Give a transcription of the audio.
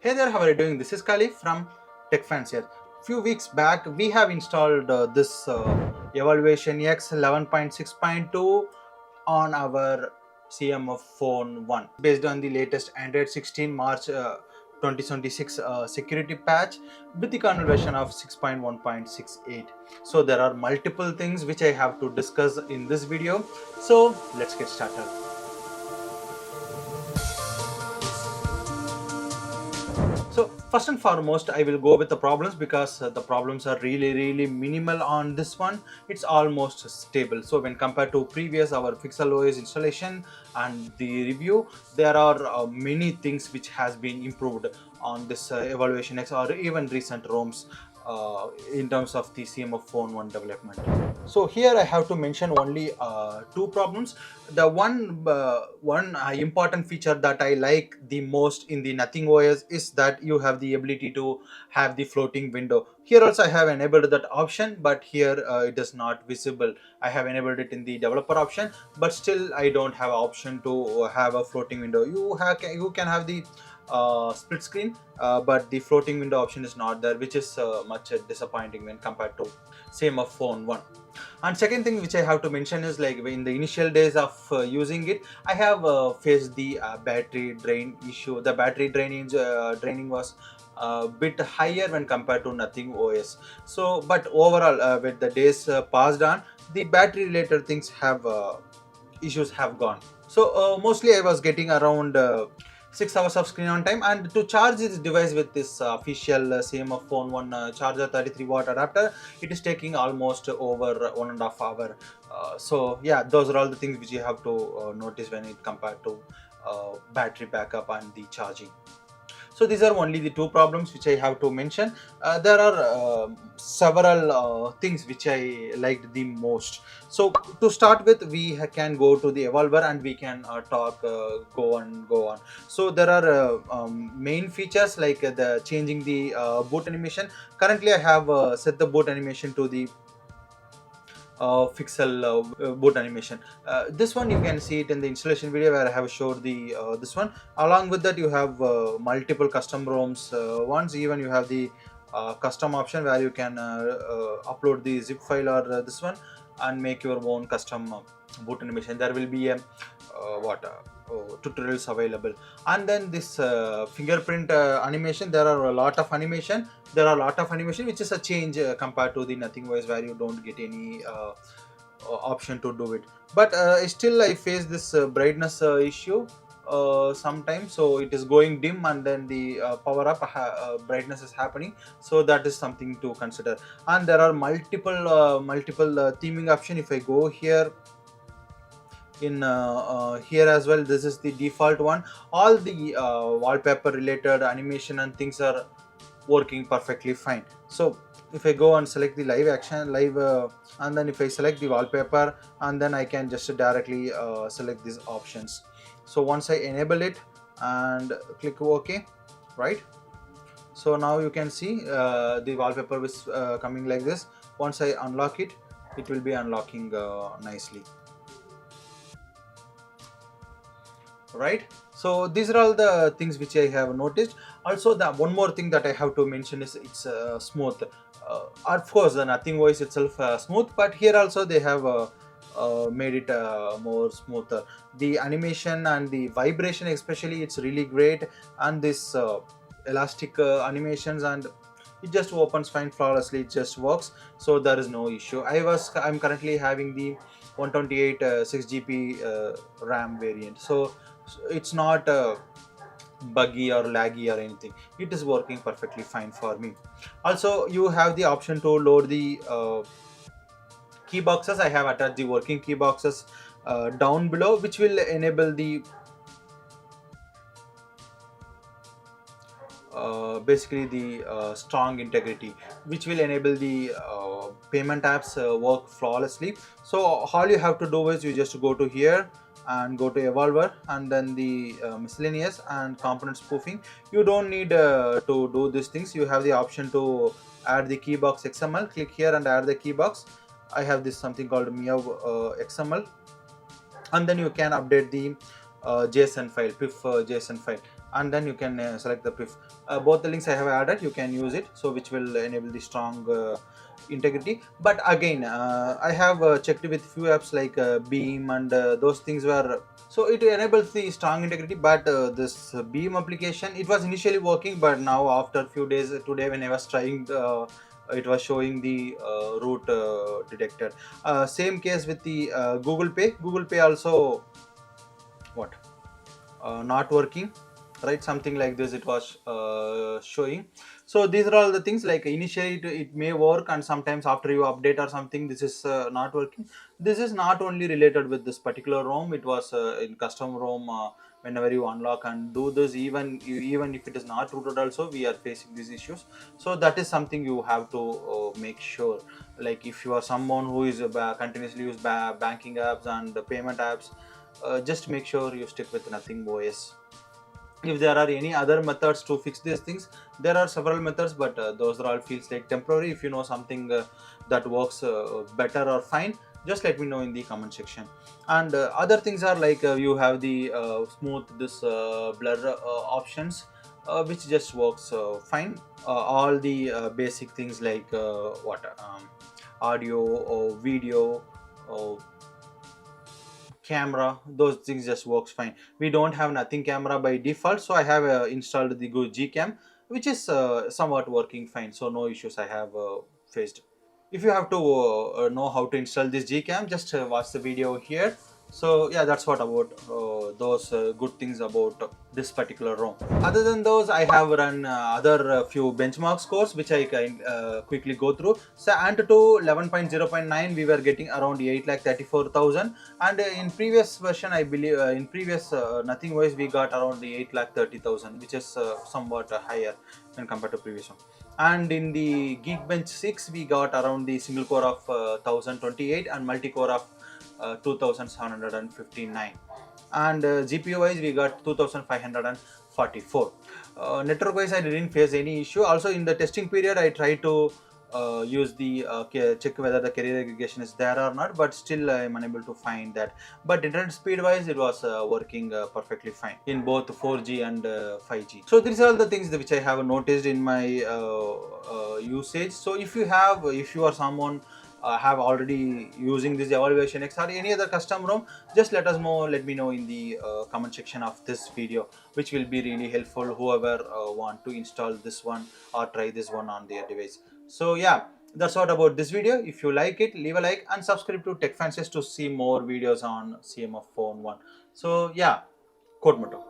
Hey there, how are you doing? This is Kali from TechFanciers. Few weeks back, we have installed this Evaluation X 11.6.2 on our CMF Phone 1 based on the latest Android 16 March 2026 security patch with the kernel version of 6.1.68. So there are multiple things which I have to discuss in this video. So let's get started. So first and foremost, I will go with the problems because the problems are really minimal on this one. It's almost stable. So when compared to previous our Pixel OS installation and the review, there are many things which has been improved on this Evaluation X or even recent ROMs in terms of the CMF Phone 1 development. So here I have to mention only two problems. The one important feature that I like the most in the Nothing OS is that you have the ability to have the floating window. Here also I have enabled that option, but here it is not visible. I have enabled it in the developer option, but still I don't have an option to have a floating window. You can have the split screen, but the floating window option is not there, which is much disappointing when compared to same of phone 1. And second thing which I have to mention is, like, in the initial days of using it, I have faced the battery drain issue. The battery draining was a bit higher when compared to Nothing OS. So but overall, with the days passed on, the battery related things have issues have gone. So mostly I was getting around 6 hours of screen on time, and to charge this device with this official CMF Phone 1 charger 33-watt adapter, it is taking almost over 1.5 hours. So yeah, those are all the things which you have to notice when it compared to battery backup and the charging. So these are only the two problems which I have to mention. There are several things which I liked the most. So to start with, we can go to the evolver and we can talk, go on. So there are main features like the changing the boot animation. Currently I have set the boot animation to the pixel boot animation. This one you can see it in the installation video where I have showed the this one. Along with that, you have multiple custom ROMs ones. Even you have the custom option where you can upload the zip file or this one and make your own custom boot animation. There will be a tutorials available. And then this fingerprint animation, there are a lot of animation. Which is a change compared to the Nothing OS, where you don't get any option to do it. But still I face this brightness issue sometimes. So it is going dim and then the power up brightness is happening. So that is something to consider. And there are multiple theming option. If I go here in here as well, this is the default one. All the wallpaper related animation and things are working perfectly fine. So if I go and select the live and then if I select the wallpaper, and then I can just directly select these options. So once I enable it and click OK, right? So now you can see the wallpaper is coming like this. Once I unlock it, it will be unlocking nicely, right? So these are all the things which I have noticed. Also, the one more thing that I have to mention is it's smooth. Of course, the Nothing voice itself smooth, but here also they have made it more smoother. The animation and the vibration especially, it's really great. And this elastic animations, and it just opens fine flawlessly, it just works. So there is no issue. I'm currently having the 128 6 GB RAM variant. So it's not buggy or laggy or anything. It is working perfectly fine for me. Also, you have the option to load the key boxes. I have attached the working key boxes down below, which will enable the basically the strong integrity, which will enable the payment apps work flawlessly. So all you have to do is you just go to here and go to evolver, and then the miscellaneous and component spoofing. You don't need to do these things. You have the option to add the keybox XML. Click here and add the keybox. I have this something called meow XML, and then you can update the JSON file, pif JSON file, and then you can select the pref. Both the links I have added, you can use it, so which will enable the strong integrity. But again, I have checked with few apps like Beam, and those things were, so it enables the strong integrity. But this Beam application, it was initially working, but now after few days, today when I was trying, it was showing the root detected. Same case with the Google Pay also, what, not working, right? Something like this it was showing. So these are all the things, like initially it may work, and sometimes after you update or something, this is not working. This is not only related with this particular ROM, it was in custom ROM. Whenever you unlock and do this, even if it is not rooted also, we are facing these issues. So that is something you have to make sure. Like if you are someone who is continuously use banking apps and payment apps, just make sure you stick with nothing OS. If there are any other methods to fix these things, there are several methods, but those are all feels like temporary. If you know something that works better or fine, just let me know in the comment section. And other things are like you have the smooth this blur options, which just works fine. All the basic things like audio or video or camera, those things just works fine. We don't have nothing camera by default, so I have installed the Gcam, which is somewhat working fine, so no issues I have faced. If you have to know how to install this Gcam, just watch the video here. So yeah, that's what about those good things about this particular ROM. Other than those, I have run other few benchmark scores, which I can quickly go through. So Antutu 11.0.9, we were getting around 8,34,000, and in previous version, I believe in previous nothing wise, we got around the 8,30,000, which is somewhat higher when compared to previous one. And in the Geekbench 6, we got around the single core of 1028 and multi core of 2759. And GPU wise, we got 2544. Network wise, I didn't face any issue. Also in the testing period, I tried to use the check whether the carrier aggregation is there or not, but still I am unable to find that. But internet speed wise, it was working perfectly fine in both 4G and 5G. So these are all the things which I have noticed in my usage. So if you are someone have already using this evaluation X or any other custom ROM, just let me know in the comment section of this video, which will be really helpful whoever want to install this one or try this one on their device. So yeah, that's all about this video. If you like it, leave a like and subscribe to TechFanciers to see more videos on CMF Phone 1. So yeah, code motto.